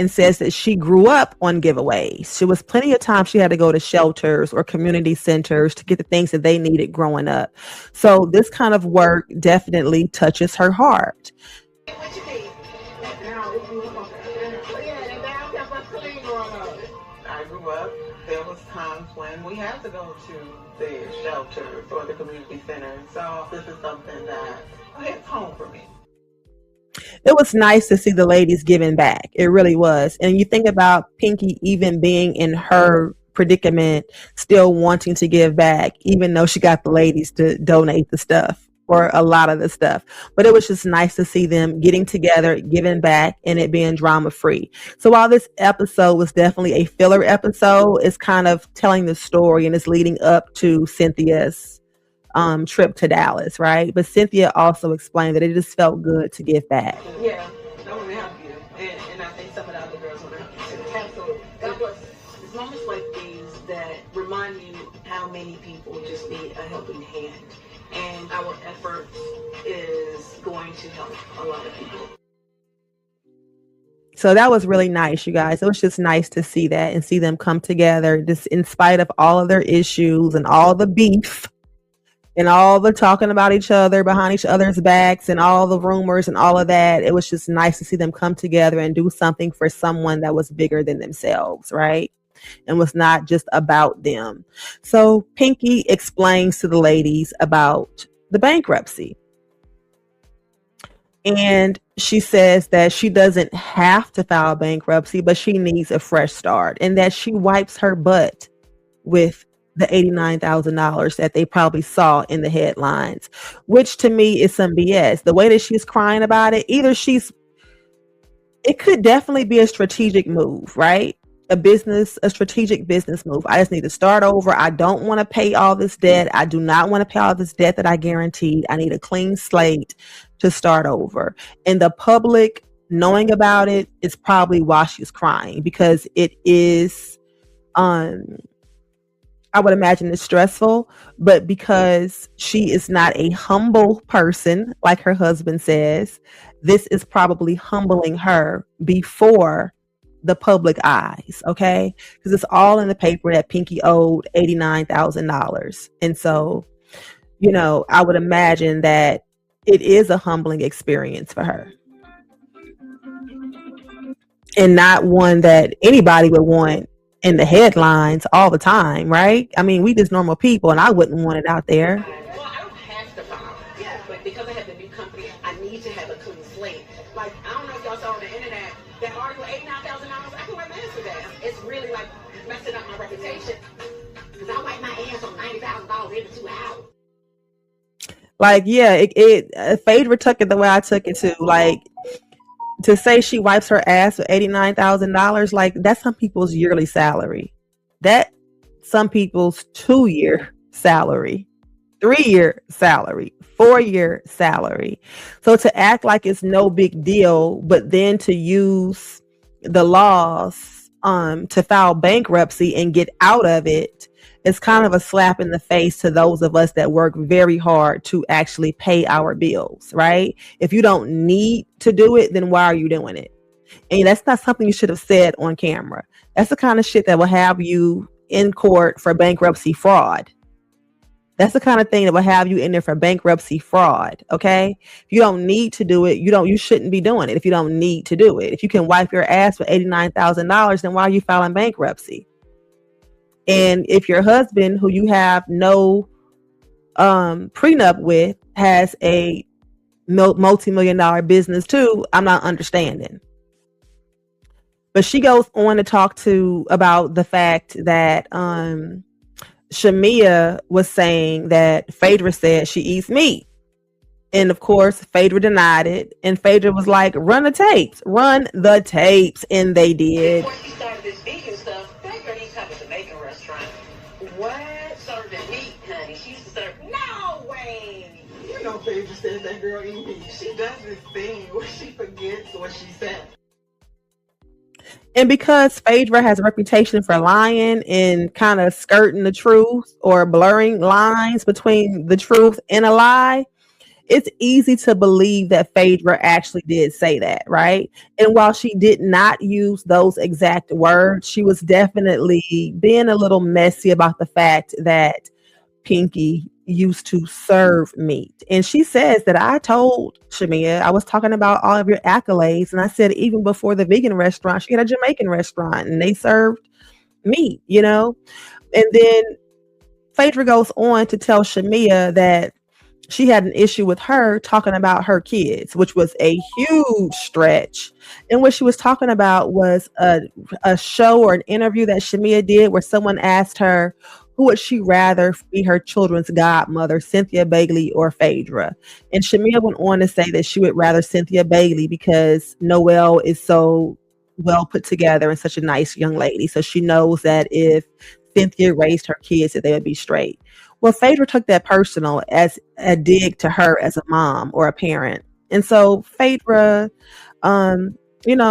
Speaker 1: says that she grew up on giveaways. She was plenty of times she had to go to shelters or community centers to get the things that they needed growing up. So this kind of work definitely touches her heart.
Speaker 2: What you need? I grew up. There was times when we had to go to the shelters or the community centers. So this is something that hits home for me.
Speaker 1: It was nice to see the ladies giving back. It really was. And you think about Pinky even being in her predicament, still wanting to give back, even though she got the ladies to donate the stuff or a lot of the stuff. But it was just nice to see them getting together, giving back, and it being drama free. So while this episode was definitely a filler episode, it's kind of telling the story and it's leading up to Cynthia's trip to Dallas, right? But Cynthia also explained that it just felt good to give back.
Speaker 2: Yeah, I want to help you. And I think some of the other girls want to help you too. Absolutely. God bless. It's moments like these that remind you how many people just need a helping hand. And our effort is going to help a lot of people.
Speaker 1: So that was really nice, you guys. It was just nice to see that and see them come together, just in spite of all of their issues and all the beef and all the talking about each other behind each other's backs and all the rumors and all of that. It was just nice to see them come together and do something for someone that was bigger than themselves, right? And was not just about them. So Pinky explains to the ladies about the bankruptcy. And she says that she doesn't have to file bankruptcy, but she needs a fresh start, and that she wipes her butt with the $89,000 that they probably saw in the headlines, which to me is some BS. The way that she's crying about it, it could definitely be a strategic move, right? A strategic business move. I just need to start over. I don't want to pay all this debt. I do not want to pay all this debt that I guaranteed. I need a clean slate to start over. And the public knowing about it is probably why she's crying, because it is, I would imagine it's stressful, but because she is not a humble person, like her husband says, this is probably humbling her before the public eyes, okay? Because it's all in the paper that Pinky owed $89,000. And so, I would imagine that it is a humbling experience for her. And not one that anybody would want in the headlines all the time, right? I mean, we just normal people, and I wouldn't want it out there.
Speaker 2: Well, I don't have to file. Yeah, but because I have the new company, I need to have a clean slate. Like, I don't know if y'all saw on the internet that article, $89,000. I can wear masks for that. It's really like messing up my reputation because I wipe my ass on $90,000 every 2 hours.
Speaker 1: Like, yeah, Phaedra took it the way I took it too. Like, to say she wipes her ass with $89,000, like, that's some people's yearly salary. That's some people's 2-year salary, 3-year salary, 4-year salary. So to act like it's no big deal, but then to use the laws to file bankruptcy and get out of it, it's kind of a slap in the face to those of us that work very hard to actually pay our bills, right? If you don't need to do it, then why are you doing it? And that's not something you should have said on camera. That's the kind of shit that will have you in court for bankruptcy fraud. That's the kind of thing that will have you in there for bankruptcy fraud, okay? If you don't need to do it, you shouldn't be doing it if you don't need to do it. If you can wipe your ass with $89,000, then why are you filing bankruptcy? And if your husband, who you have no prenup with, has a multi-million-dollar business too, I'm not understanding. But she goes on to talk about the fact that Shamia was saying that Phaedra said she eats meat. And of course, Phaedra denied it. And Phaedra was like, run the tapes, run the tapes. And they did.
Speaker 2: Before she started this vegan stuff, that girl used to have a Jamaican restaurant. What? Served meat, honey. She used to serve. No way! You know, Phaedra says that girl eat meat. She does this thing where she forgets what she said.
Speaker 1: And because Phaedra has a reputation for lying and kind of skirting the truth or blurring lines between the truth and a lie, it's easy to believe that Phaedra actually did say that, right? And while she did not use those exact words, she was definitely being a little messy about the fact that Pinky used to serve meat. And she says that I told Shamia, I was talking about all of your accolades. And I said, even before the vegan restaurant, she had a Jamaican restaurant and they served meat, you know? And then Phaedra goes on to tell Shamia that she had an issue with her talking about her kids, which was a huge stretch. And what she was talking about was a show or an interview that Shamia did where someone asked her, who would she rather be her children's godmother, Cynthia Bailey or Phaedra? And Shamia went on to say that she would rather Cynthia Bailey because Noelle is so well put together and such a nice young lady. So she knows that if Cynthia raised her kids, that they would be straight. Well, Phaedra took that personal as a dig to her as a mom or a parent. And so Phaedra,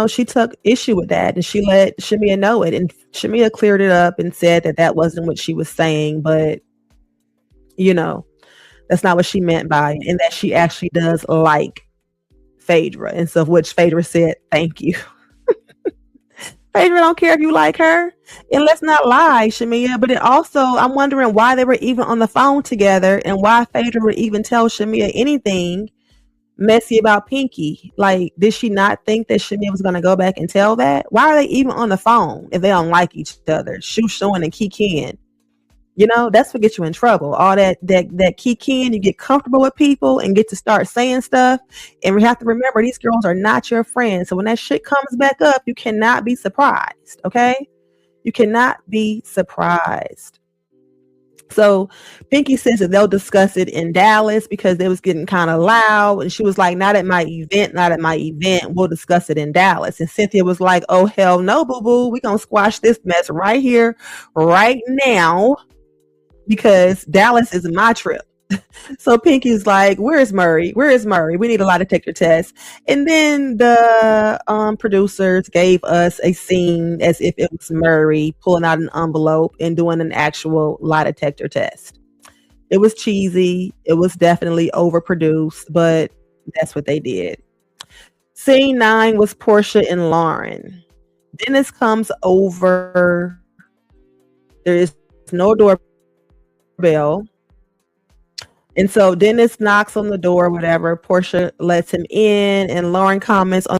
Speaker 1: she took issue with that and she let Shamia know it. And Shamia cleared it up and said that that wasn't what she was saying, but, that's not what she meant by it. And that she actually does like Phaedra. And so which Phaedra said, thank you. Phaedra don't care if you like her. And let's not lie, Shamia. But it also, I'm wondering why they were even on the phone together and why Phaedra would even tell Shamia anything messy about Pinky. Like, did she not think that Shamia was going to go back and tell that? Why are they even on the phone if they don't like each other? Shooing and kikiing. That's what gets you in trouble. All that kikiing, you get comfortable with people and get to start saying stuff. And we have to remember, these girls are not your friends. So when that shit comes back up, you cannot be surprised. Okay? You cannot be surprised. So Pinky says that they'll discuss it in Dallas because it was getting kind of loud. And she was like, not at my event. We'll discuss it in Dallas. And Cynthia was like, oh, hell no, boo-boo. We're going to squash this mess right here, right now, because Dallas is my trip. So Pinky's like, where's Murray? We need a lie detector test. And then the producers gave us a scene as if it was Murray pulling out an envelope and doing an actual lie detector test. It was cheesy. It was definitely overproduced, but that's what they did. Scene 9 was Porsha and Lauren. Dennis comes over. There is no doorbell. And so Dennis knocks on the door, whatever. Porsha lets him in, and Lauren comments on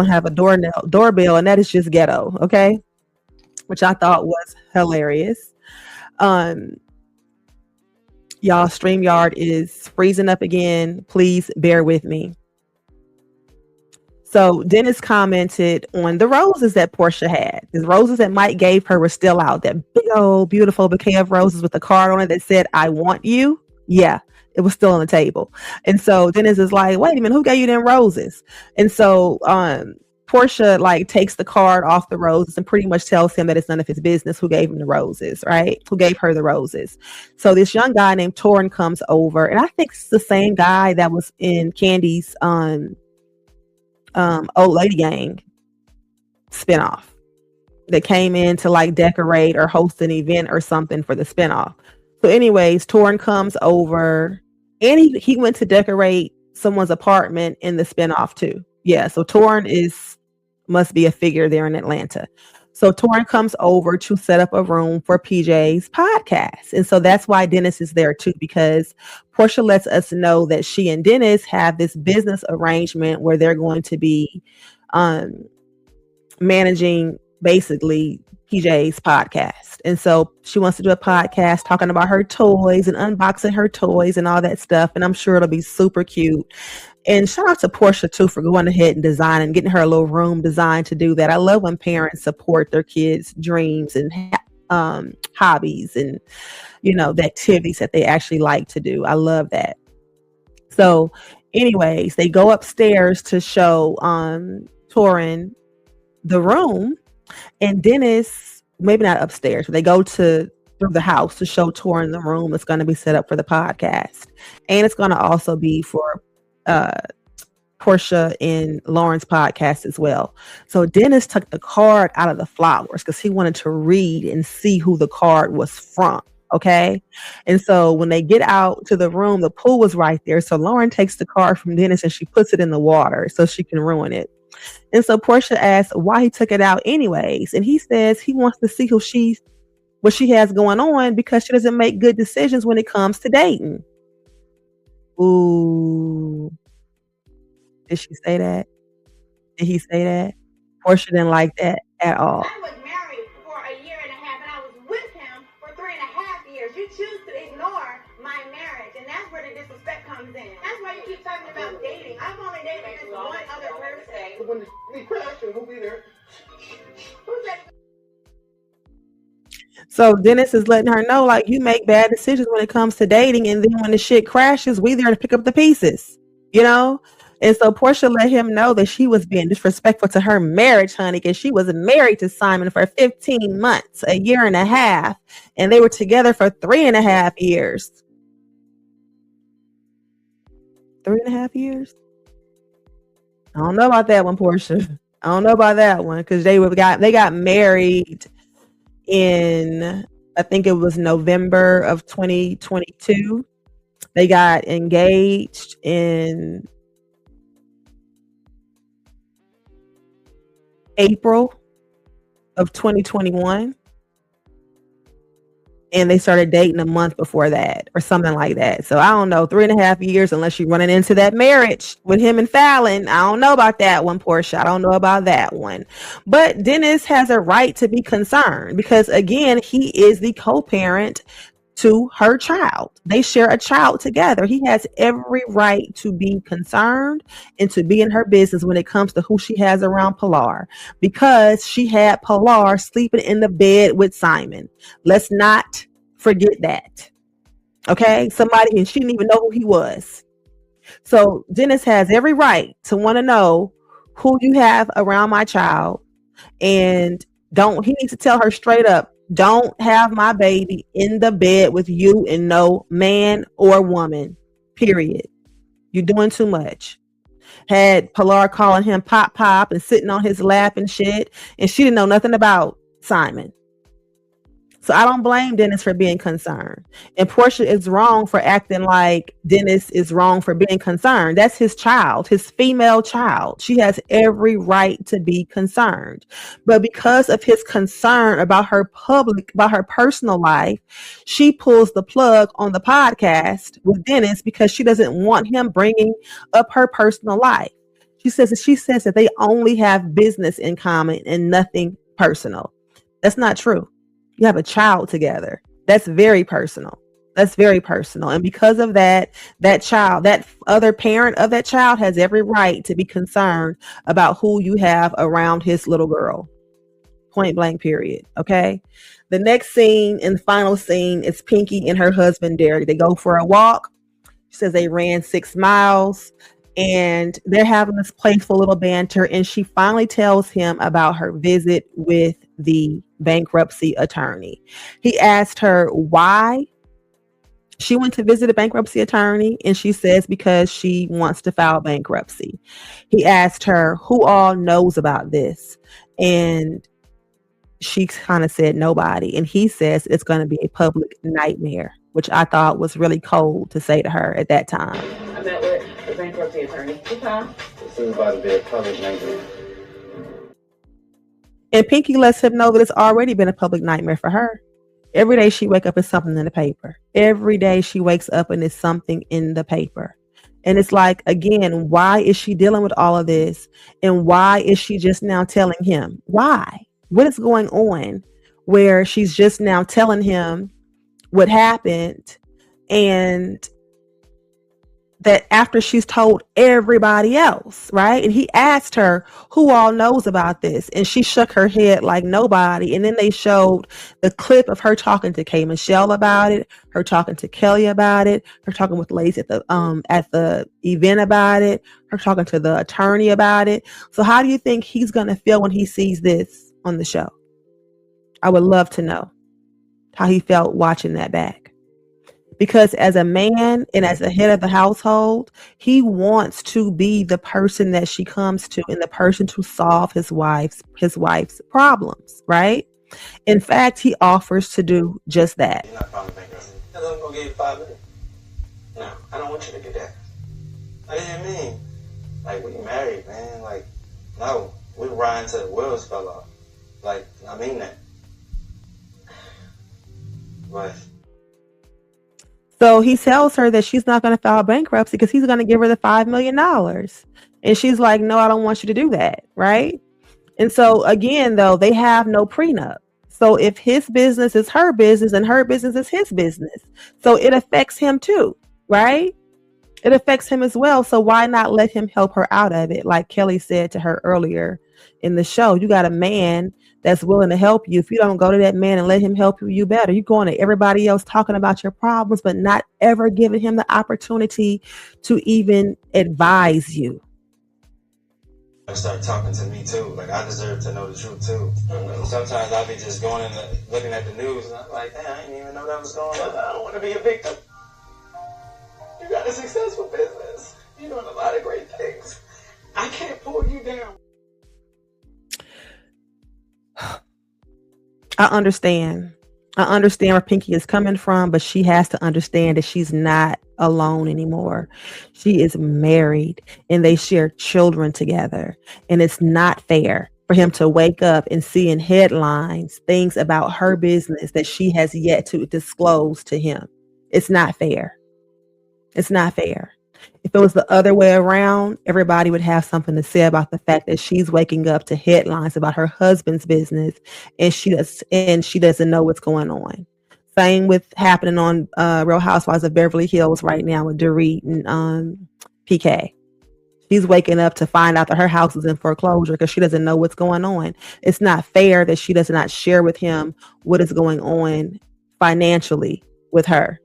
Speaker 1: have a doorbell, and that is just ghetto, okay? Which I thought was hilarious. Y'all, StreamYard is freezing up again. Please bear with me. So Dennis commented on the roses that Porsha had. The roses that Mike gave her were still out. That big old beautiful bouquet of roses with a card on it that said, I want you. Yeah, it was still on the table. And so Dennis is like, wait a minute, who gave you them roses? And so Porsha takes the card off the roses and pretty much tells him that it's none of his business who gave him the roses, right? Who gave her the roses. So this young guy named Torrin comes over, and I think it's the same guy that was in Candy's Old Lady Gang spinoff that came in to decorate or host an event or something for the spinoff. So anyways, Torrin comes over and he went to decorate someone's apartment in the spinoff too. Yeah, so Torrin must be a figure there in Atlanta. So Torrin comes over to set up a room for PJ's podcast. And so that's why Dennis is there too, because Porsha lets us know that she and Dennis have this business arrangement where they're going to be managing basically PJ's podcast. And so she wants to do a podcast talking about her toys and unboxing her toys and all that stuff. And I'm sure it'll be super cute. And shout out to Porsha too for going ahead and designing and getting her a little room designed to do that. I love when parents support their kids' dreams and hobbies and, the activities that they actually like to do. I love that. So, anyways, they go upstairs to show Torin the room, and Dennis, maybe not upstairs, but they go to through the house to show Torin the room that's going to be set up for the podcast, and it's going to also be for uh Porsha and Lauren's podcast as well. So Dennis took the card out of the flowers because he wanted to read and see who the card was from. Okay. And so when they get out to the room, the pool was right there. So Lauren takes the card from Dennis and she puts it in the water so she can ruin it. And so Porsha asks why he took it out anyways. And he says he wants to see what she has going on because she doesn't make good decisions when it comes to dating. Ooh. Did she say that? Did he say that? Porsha didn't like that at all.
Speaker 4: I was married for a year and a half, and I was with him for 3.5 years. You choose to ignore my marriage, and that's where the disrespect comes in. That's why you keep talking about dating. I've only dated this one other person.
Speaker 3: When we crash, who'll be there?
Speaker 4: Who's that?
Speaker 1: So Dennis is letting her know, like, you make bad decisions when it comes to dating, and then when the shit crashes, we there to pick up the pieces, you know? And so Porsha let him know that she was being disrespectful to her marriage, honey, because she was married to Simon for 15 months, a year and a half, and they were together for 3.5 years. 3.5 years? I don't know about that one, Porsha. I don't know about that one because they got married in, I think it was November of 2022. They got engaged in April of 2021, and they started dating a month before that or something like that. So I don't know, 3.5 years, unless you're running into that marriage with him and Fallon. I don't know about that one, Porsha. I don't know about that one. But Dennis has a right to be concerned because, again, he is the co-parent to her child. They share a child together. He has every right to be concerned and to be in her business when it comes to who she has around Pilar, because she had Pilar sleeping in the bed with Simon. Let's not forget that. Okay? Somebody, and she didn't even know who he was. So Dennis has every right to want to know who you have around my child, and he needs to tell her straight up, don't have my baby in the bed with you and no man or woman, period. You're doing too much. Had Pilar calling him Pop and sitting on his lap and shit, and she didn't know nothing about Simon. So I don't blame Dennis for being concerned. And Porsha is wrong for acting like Dennis is wrong for being concerned. That's his child, his female child. She has every right to be concerned. But because of his concern about her personal life, she pulls the plug on the podcast with Dennis because she doesn't want him bringing up her personal life. She says that they only have business in common and nothing personal. That's not true. You have a child together. That's very personal. And because of that child, that other parent of that child has every right to be concerned about who you have around his little girl. Point blank, period. Okay. The next scene and final scene is Pinky and her husband, Derrick. They go for a walk. She says they ran 6 miles. And they're having this playful little banter, and she finally tells him about her visit with the bankruptcy attorney. He asked her why she went to visit a bankruptcy attorney, and she says because she wants to file bankruptcy. He asked her who all knows about this, and she kind of said nobody. And he says it's going to be a public nightmare, which I thought was really cold to say to her at that time.
Speaker 2: I met with the bankruptcy attorney. Good time.
Speaker 3: This is about to be a public nightmare.
Speaker 1: And Pinky lets him know that it's already been a public nightmare for her. Every day she wakes up, it's something in the paper. Every day she wakes up and it's something in the paper. And it's like, again, why is she dealing with all of this? And why is she just now telling him? Why? What is going on where she's just now telling him what happened? And that after she's told everybody else, right? And he asked her who all knows about this, and she shook her head like nobody. And then they showed the clip of her talking to K Michelle about it, her talking to Kelly about it, her talking with Lace at the event about it, her talking to the attorney about it. So how do you think he's gonna feel when he sees this on the show? I would love to know how he felt watching that back. Because as a man and as the head of the household, he wants to be the person that she comes to and the person to solve his wife's problems, right? In fact, he offers to do just that.
Speaker 3: You're not filing bankruptcy. I'm gonna give you 5 minutes. No, I don't want you to get that. What do you mean? Like, we married, man. Like, no, we were riding till the wheels fell off. Like, I mean that. But
Speaker 1: So he tells her that she's not going to file bankruptcy because he's going to give her the $5 million. And she's like, no, I don't want you to do that. Right. And so again, though, they have no prenup. So if his business is her business and her business is his business, so it affects him too. Right. It affects him as well. So why not let him help her out of it? Like Kelly said to her earlier in the show, you got a man that's willing to help you. If you don't go to that man and let him help you, you better. You're going to everybody else talking about your problems, but not ever giving him the opportunity to even advise you.
Speaker 3: start talking to me too. Like, I deserve to know the truth too. Sometimes I'll be just going and looking at the news and I'm like, damn, I didn't even know that was going on. I don't want to be a victim. You got a successful business. You're doing a lot of great things. I can't pull you down.
Speaker 1: I understand where Pinky is coming from, but she has to understand that she's not alone anymore. She is married and they share children together. And it's not fair for him to wake up and see in headlines things about her business that she has yet to disclose to him. It's not fair. It's not fair. If it was the other way around, everybody would have something to say about the fact that she's waking up to headlines about her husband's business and she doesn't know what's going on. Same with happening on Real Housewives of Beverly Hills right now with Derrick and PK. She's waking up to find out that her house is in foreclosure because she doesn't know what's going on. It's not fair that she does not share with him what is going on financially with her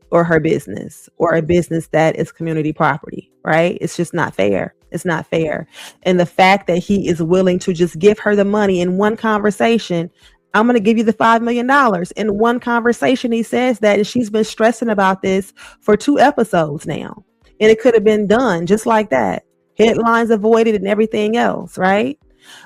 Speaker 1: or her business or a business that is community property, right? It's just not fair. It's not fair. And the fact that he is willing to just give her the money in one conversation, I'm going to give you the $5 million. In one conversation, he says that, and she's been stressing about this for 2 episodes now. And it could have been done just like that. Headlines avoided and everything else, right?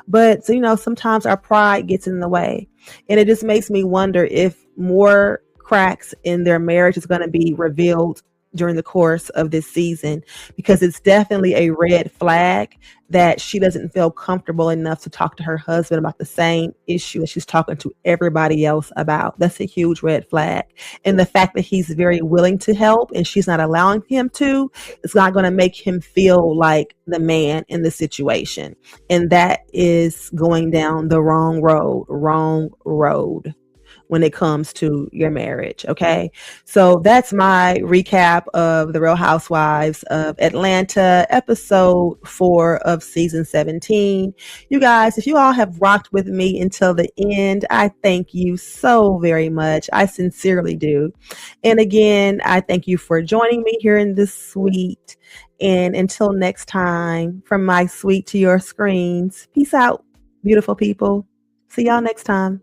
Speaker 1: But, you know, sometimes our pride gets in the way. And it just makes me wonder if more cracks in their marriage is going to be revealed during the course of this season, because it's definitely a red flag that she doesn't feel comfortable enough to talk to her husband about the same issue that she's talking to everybody else about. That's a huge red flag. And the fact that he's very willing to help and she's not allowing him to, it's not going to make him feel like the man in the situation. And that is going down the wrong road when it comes to your marriage. Okay. So that's my recap of the Real Housewives of Atlanta, episode 4 of season 17. You guys, if you all have rocked with me until the end, I thank you so very much. I sincerely do. And again, I thank you for joining me here in this suite. And until next time, from my suite to your screens, peace out, beautiful people. See y'all next time.